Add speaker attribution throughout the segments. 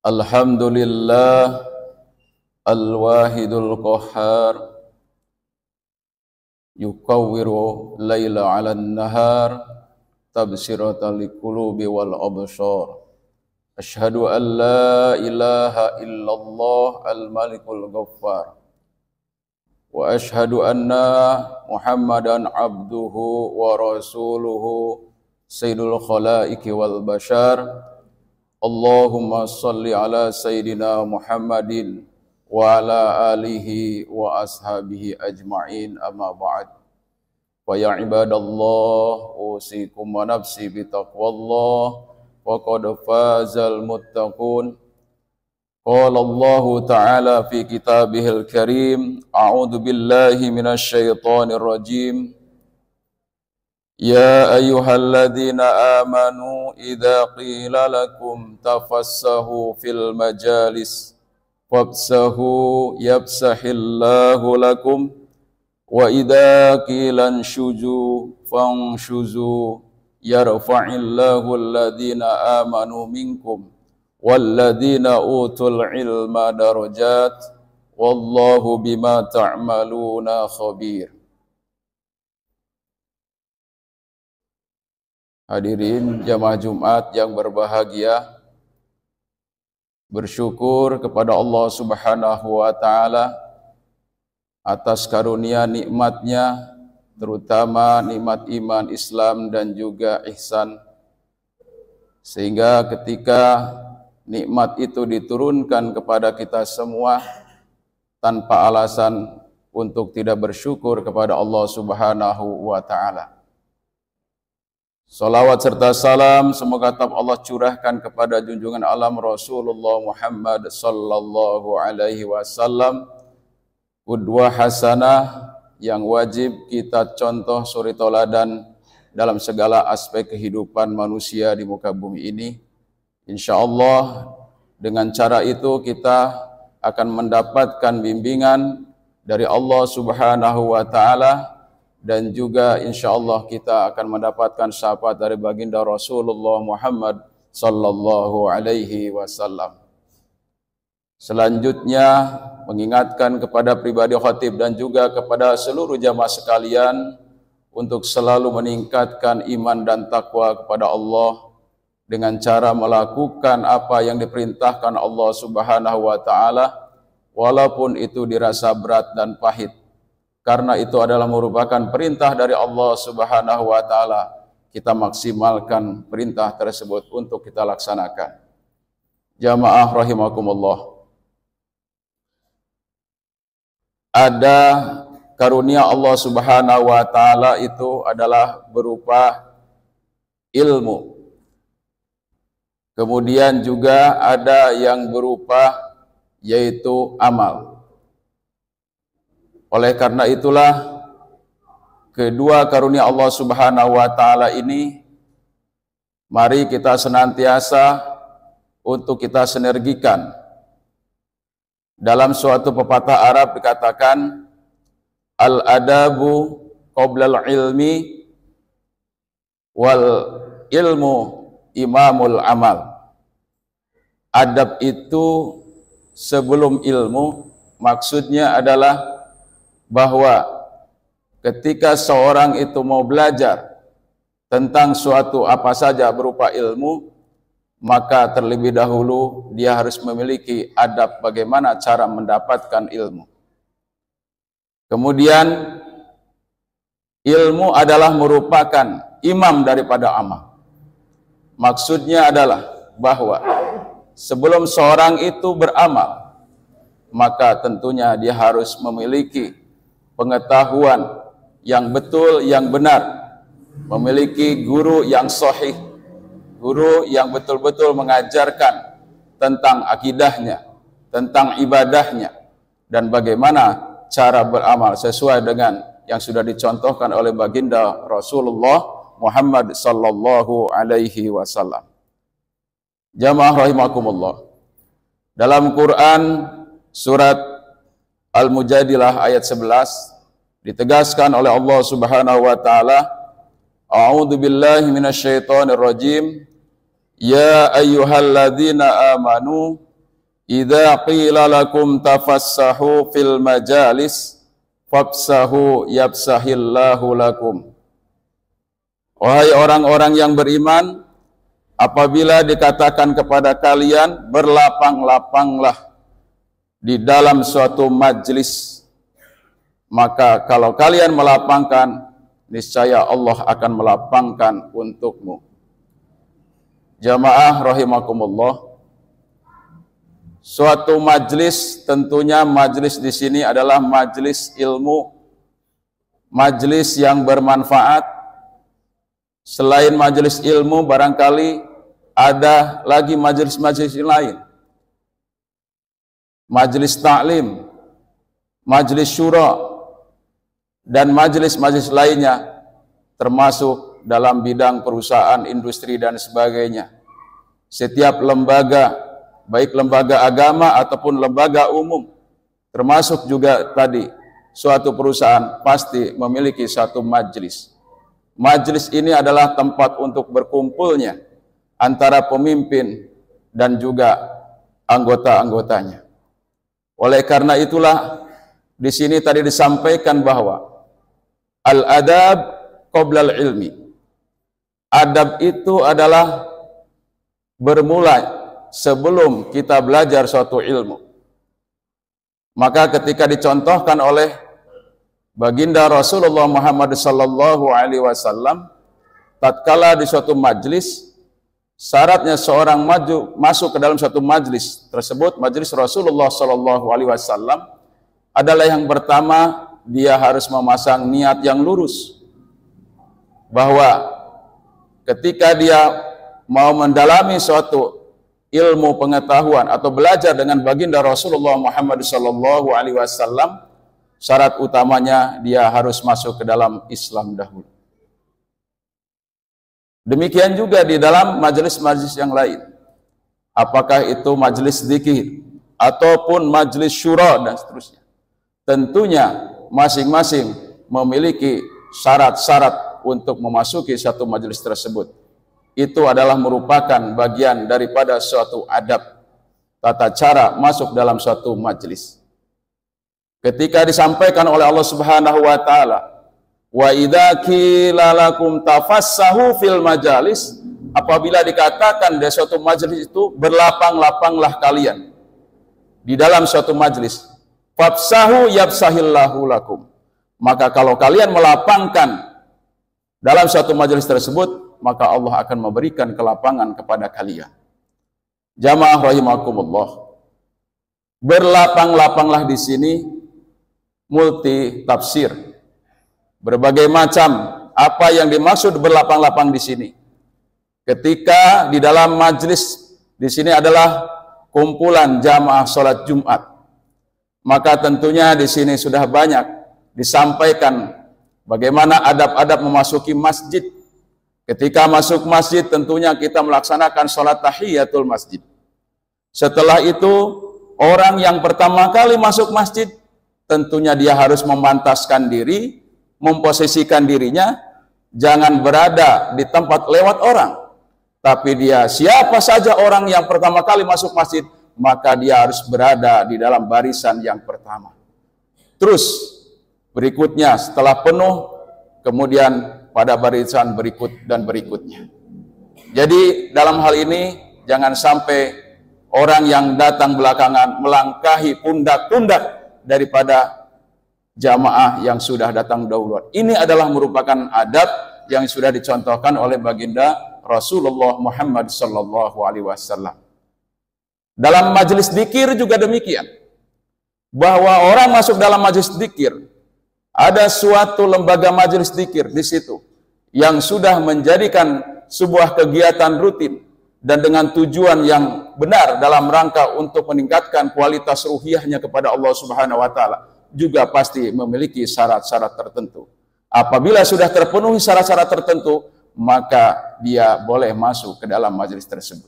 Speaker 1: Alhamdulillah al-wahidul qahhar yukawwiru laila 'alan nahar tabsiratan liqulubi wal absar. Asyhadu an la ilaha illallah al-malikul ghaffar wa asyhadu anna Muhammadan abduhu wa rasuluhu sayyidul khalaiqi wal bashar. Allahumma salli ala Sayyidina Muhammadin wa ala alihi wa ashabihi ajma'in, amma ba'd. Wa ya ibadallah, usikum wa nafsi bitaqwallah, wa qad fazal muttaqun. Qala Allah ta'ala fi kitabihil karim, a'udzu billahi minasy syaithanir rajim. Ya ayyuhalladzina amanu idza qila lakum tafassahu fil majalis fafsahu yafsahillahu lakum wa idza qila anshuzu fanshuzu yarfa'illahu alladzina amanu minkum walladzina utul ilma darajat wallahu bima ta'maluna khabir. Hadirin jamaah Jumat yang berbahagia, bersyukur kepada Allah Subhanahu wa Ta'ala atas karunia nikmatnya, terutama nikmat iman, Islam dan juga ihsan, sehingga ketika nikmat itu diturunkan kepada kita semua tanpa alasan untuk tidak bersyukur kepada Allah Subhanahu wa Ta'ala. Salawat serta salam semoga tetap Allah curahkan kepada junjungan alam Rasulullah Muhammad sallallahu alaihi wasallam, qudwah hasanah yang wajib kita contoh suri toladan dalam segala aspek kehidupan manusia di muka bumi ini. Insyaallah dengan cara itu kita akan mendapatkan bimbingan dari Allah Subhanahu wa Ta'ala, dan juga insyaallah kita akan mendapatkan syafaat dari baginda Rasulullah Muhammad sallallahu alaihi wasallam. Selanjutnya mengingatkan kepada pribadi khatib dan juga kepada seluruh jamaah sekalian untuk selalu meningkatkan iman dan takwa kepada Allah dengan cara melakukan apa yang diperintahkan Allah Subhanahu wa Ta'ala walaupun itu dirasa berat dan pahit. Karena itu adalah merupakan perintah dari Allah Subhanahu wa Ta'ala. Kita maksimalkan perintah tersebut untuk kita laksanakan. Jamaah rahimakumullah. Ada karunia Allah Subhanahu wa Ta'ala itu adalah berupa ilmu. Kemudian juga ada yang berupa yaitu amal. Oleh karena itulah kedua karunia Allah Subhanahu wa Ta'ala ini mari kita senantiasa untuk kita sinergikan. Dalam suatu pepatah Arab dikatakan al-adabu qoblal ilmi wal ilmu imamul amal. Adab itu sebelum ilmu, maksudnya adalah bahwa ketika seorang itu mau belajar tentang suatu apa saja berupa ilmu, maka terlebih dahulu dia harus memiliki adab bagaimana cara mendapatkan ilmu. Kemudian ilmu adalah merupakan imam daripada amal. Maksudnya adalah bahwa sebelum seorang itu beramal, maka tentunya dia harus memiliki pengetahuan yang betul, yang benar, memiliki guru yang sahih, guru yang betul-betul mengajarkan tentang akidahnya, tentang ibadahnya, dan bagaimana cara beramal sesuai dengan yang sudah dicontohkan oleh baginda Rasulullah Muhammad sallallahu alaihi wasallam. Jamaah rahimakumullah. Dalam Quran surat Al-Mujadilah ayat 11 ditegaskan oleh Allah Subhanahu wa Ta'ala, a'udzu billahi minasyaitonir rajim, ya ayyuhalladzina amanu idza qila lakum tafassahu fil majalis fafsahu yafsahillahu lakum. Wahai orang-orang yang beriman, apabila dikatakan kepada kalian berlapang-lapanglah di dalam suatu majlis, maka kalau kalian melapangkan, niscaya Allah akan melapangkan untukmu. Jamaah rahimakumullah, suatu majlis, tentunya majlis di sini adalah majlis ilmu, majlis yang bermanfaat. Selain majlis ilmu, barangkali ada lagi majlis-majlis lain, majlis ta'lim, majlis syura, dan majlis-majlis lainnya, termasuk dalam bidang perusahaan, industri, dan sebagainya. Setiap lembaga, baik lembaga agama ataupun lembaga umum, termasuk juga tadi suatu perusahaan, pasti memiliki satu majlis. Majlis ini adalah tempat untuk berkumpulnya antara pemimpin dan juga anggota-anggotanya. Oleh karena itulah di sini tadi disampaikan bahwa al-adab qabla al-ilmi. Adab itu adalah bermula sebelum kita belajar suatu ilmu. Maka ketika dicontohkan oleh baginda Rasulullah Muhammad sallallahu alaihi wasallam, tatkala di suatu majlis, syaratnya seorang masuk ke dalam suatu majlis tersebut, majlis Rasulullah sallallahu alaihi wasallam, adalah yang pertama, dia harus memasang niat yang lurus, bahwa ketika dia mau mendalami suatu ilmu pengetahuan atau belajar dengan baginda Rasulullah Muhammad sallallahu alaihi wasallam, syarat utamanya dia harus masuk ke dalam Islam dahulu. Demikian juga di dalam majelis-majelis yang lain. Apakah itu majelis zikir ataupun majelis syura dan seterusnya. Tentunya masing-masing memiliki syarat-syarat untuk memasuki satu majelis tersebut. Itu adalah merupakan bagian daripada suatu adab, tata cara masuk dalam suatu majelis. Ketika disampaikan oleh Allah Subhanahu wa taala, wa idza qila lakum tafassahu fil majalis, apabila dikatakan dari suatu majelis itu berlapang-lapanglah kalian di dalam suatu majelis, fafsahu yafsahillahu lakum. Maka kalau kalian melapangkan dalam suatu majelis tersebut, maka Allah akan memberikan kelapangan kepada kalian. Jamaah rahimakumullah, berlapang-lapanglah di sini multi tafsir, berbagai macam apa yang dimaksud berlapang-lapang di sini. Ketika di dalam majlis di sini adalah kumpulan jamaah sholat Jumat, maka tentunya di sini sudah banyak disampaikan bagaimana adab-adab memasuki masjid. Ketika masuk masjid, tentunya kita melaksanakan sholat tahiyatul masjid. Setelah itu, orang yang pertama kali masuk masjid, tentunya dia harus memantaskan diri, memposisikan dirinya, jangan berada di tempat lewat orang. Tapi dia, siapa saja orang yang pertama kali masuk masjid, maka dia harus berada di dalam barisan yang pertama. Terus, berikutnya setelah penuh, kemudian pada barisan berikut dan berikutnya. Jadi dalam hal ini, jangan sampai orang yang datang belakangan melangkahi pundak-pundak daripada jamaah yang sudah datang dahulu. Ini adalah merupakan adab yang sudah dicontohkan oleh baginda Rasulullah Muhammad sallallahu alaihi wasallam. Dalam majelis dzikir juga demikian. Bahwa orang masuk dalam majelis dzikir, ada suatu lembaga majelis dzikir di situ yang sudah menjadikan sebuah kegiatan rutin dan dengan tujuan yang benar dalam rangka untuk meningkatkan kualitas ruhiyahnya kepada Allah Subhanahu wa taala, juga pasti memiliki syarat-syarat tertentu. Apabila sudah terpenuhi syarat-syarat tertentu, maka dia boleh masuk ke dalam majelis tersebut.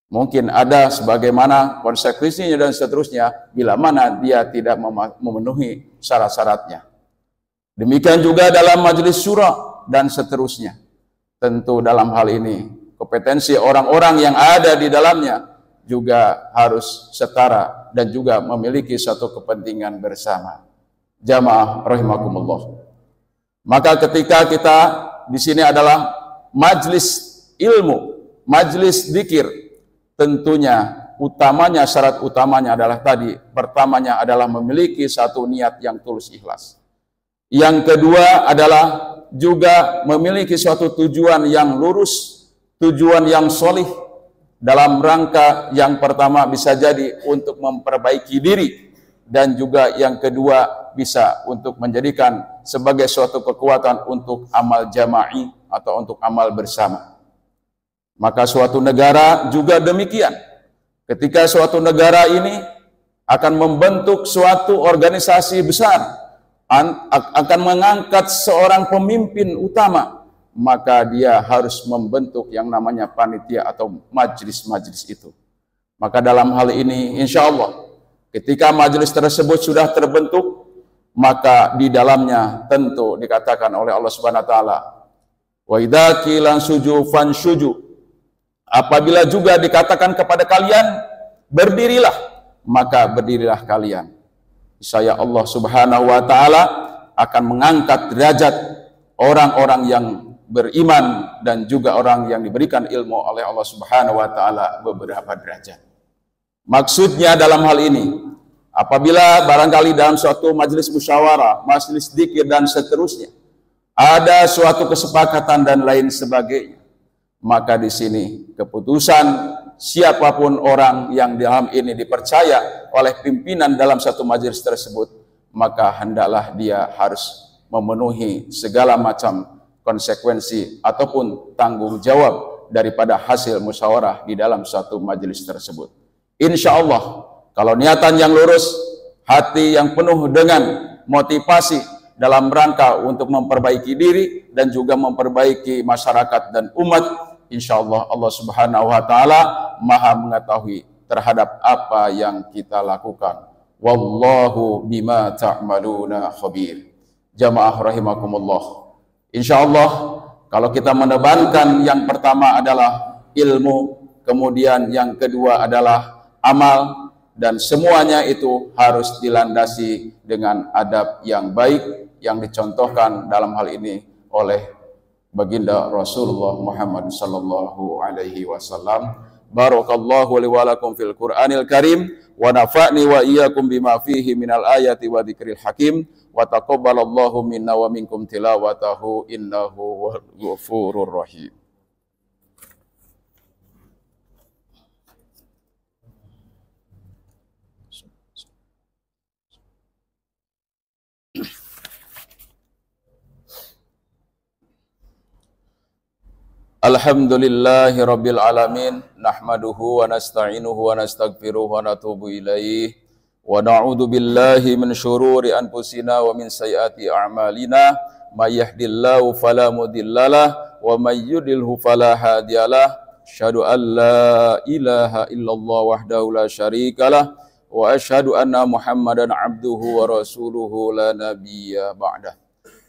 Speaker 1: Mungkin ada sebagaimana konsekuensinya dan seterusnya bila mana dia tidak memenuhi syarat-syaratnya. Demikian juga dalam majelis syura dan seterusnya. Tentu dalam hal ini kompetensi orang-orang yang ada di dalamnya juga harus setara dan juga memiliki suatu kepentingan bersama. Jamaah rahimakumullah. Maka ketika kita di sini adalah majlis ilmu, majlis dzikir, tentunya utamanya, syarat utamanya adalah tadi, pertamanya adalah memiliki satu niat yang tulus ikhlas. Yang kedua adalah juga memiliki suatu tujuan yang lurus, tujuan yang solih, dalam rangka yang pertama bisa jadi untuk memperbaiki diri, dan juga yang kedua bisa untuk menjadikan sebagai suatu kekuatan untuk amal jama'i atau untuk amal bersama. Maka suatu negara juga demikian. Ketika suatu negara ini akan membentuk suatu organisasi besar, akan mengangkat seorang pemimpin utama, maka dia harus membentuk yang namanya panitia atau majlis-majlis itu. Maka dalam hal ini insya Allah ketika majlis tersebut sudah terbentuk, maka di dalamnya tentu dikatakan oleh Allah Subhanahu wa taala, wa idza qila suju fanshuju, apabila juga dikatakan kepada kalian berdirilah, maka berdirilah kalian. Saya Allah Subhanahu wa taala akan mengangkat derajat orang-orang yang beriman dan juga orang yang diberikan ilmu oleh Allah Subhanahu wa taala beberapa derajat. Maksudnya dalam hal ini, apabila barangkali dalam suatu majelis musyawarah, majelis dzikir dan seterusnya ada suatu kesepakatan dan lain sebagainya, maka di sini keputusan siapapun orang yang dalam ini dipercaya oleh pimpinan dalam satu majelis tersebut, maka hendaklah dia harus memenuhi segala macam konsekuensi ataupun tanggung jawab daripada hasil musyawarah di dalam suatu majelis tersebut. Insya Allah, kalau niatan yang lurus, hati yang penuh dengan motivasi dalam rangka untuk memperbaiki diri dan juga memperbaiki masyarakat dan umat, insya Allah Allah Subhanahu wa taala Maha mengetahui terhadap apa yang kita lakukan. Wallahu bima ta'maluna khabir. Jamaah rahimakumullah. Insya Allah kalau kita menebankan yang pertama adalah ilmu, kemudian yang kedua adalah amal, dan semuanya itu harus dilandasi dengan adab yang baik yang dicontohkan dalam hal ini oleh baginda Rasulullah Muhammad sallallahu alaihi wasallam. Barakallahu li wa lakum fil Qur'anil Karim wa nafa'ni wa iyyakum bima fihi minal ayati wa dzikril hakim wa taqabbalallahu minna wa minkum tilawatahu innahu wal ghafurur rahim. Alhamdulillahi rabbil alamin, nahmaduhu wa nasta'inuhu wa nastaghfiruhu wa natubu ilaih, wa na'udzu billahi min syururi anfusina wa min sayyiati a'malina, may yahdihillahu fala mudhillalah wa may yudlilhu fala hadiyalah. Asyhadu an la ilaha illallah wahdahu la syarikalah wa asyhadu anna Muhammadan abduhu wa rasuluhu la nabiyya ba'dah.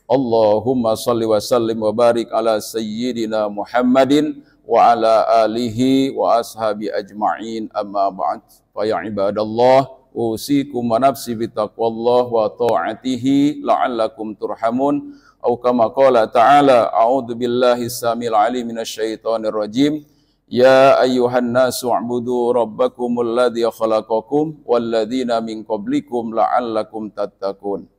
Speaker 1: Allahumma salli wa sallim wa barik ala sayyidina Muhammadin wa ala alihi wa ashabi ajma'in, amma ba'd. Fa ya ibadallah, usikum wa nafsi bitaqwallah wa ta'atihi la'allakum turhamun. Au kama qala ta'ala, a'udzu billahi samil alim minasyaitonir rajim. Ya ayyuhan nasu u'budu rabbakumul ladzi khalaqakum wal ladzina min qablikum la'allakum tattaqun.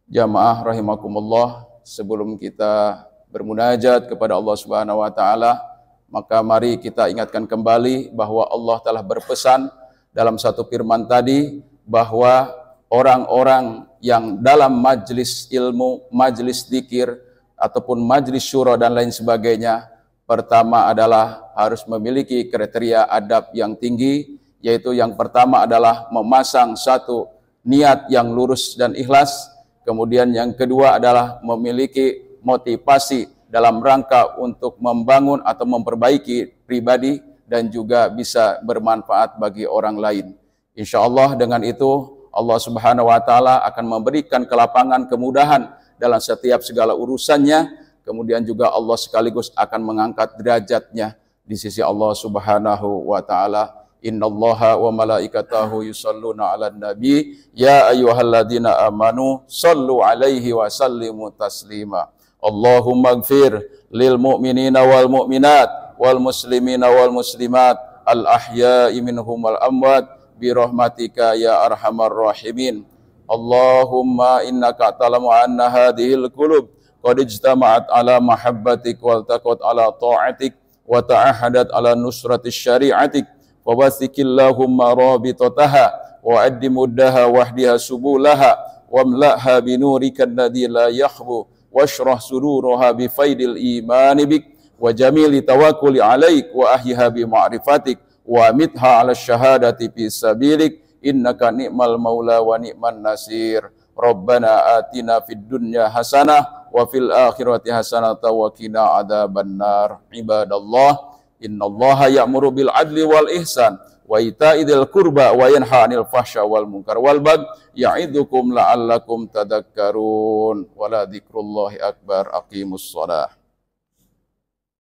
Speaker 1: Jamaah rahimakumullah, sebelum kita bermunajat kepada Allah Subhanahu wa taala, maka mari kita ingatkan kembali bahwa Allah telah berpesan dalam satu firman tadi bahwa orang-orang yang dalam majlis ilmu, majlis dzikir ataupun majlis syura dan lain sebagainya, pertama adalah harus memiliki kriteria adab yang tinggi, yaitu yang pertama adalah memasang satu niat yang lurus dan ikhlas. Kemudian yang kedua adalah memiliki motivasi dalam rangka untuk membangun atau memperbaiki pribadi dan juga bisa bermanfaat bagi orang lain. Insya Allah dengan itu Allah Subhanahu wa taala akan memberikan kelapangan, kemudahan dalam setiap segala urusannya. Kemudian juga Allah sekaligus akan mengangkat derajatnya di sisi Allah Subhanahu wa taala. Innallaha wa malaikatahu yusalluna 'alan nabi ya ayyuhalladzina amanu sallu 'alaihi wa sallimu taslima. Allahumma ighfir lil mu'minina wal mu'minat wal muslimina wal muslimat al ahya'i minhum wal amwat bi rahmatika ya arhamar rahimin. Allahumma innaka ta'lamu anna hadhil qulub qad ijtama'at ala mahabbatik wal taqat ala ta'atik wa ta'ahadat ala nusratis syari'atik wa wasikillahumma rabitataha wa addi muddaha wahdiha subulaha wa mla'ha binurika alladhi la yakhbu washrah sururaha bi faidil imani bik wa jamili tawakkuli alaik wa ahyiha bi ma'rifatik wa amitha ala syahadati fi sabilik innaka ni'mal maula wa ni'man nasir. Rabbana atina fid dunya hasanah wa fil akhirati hasanah wa qina adzabannar. Ibadallah, innallaha ya'muru bil adli wal ihsan wa ita'idil qurba wa yanha 'anil fahsya wal munkar wal baghi ya'idukum la'allakum tadhakkarun. Wala dzikrullahi akbar. Aqimus shalah.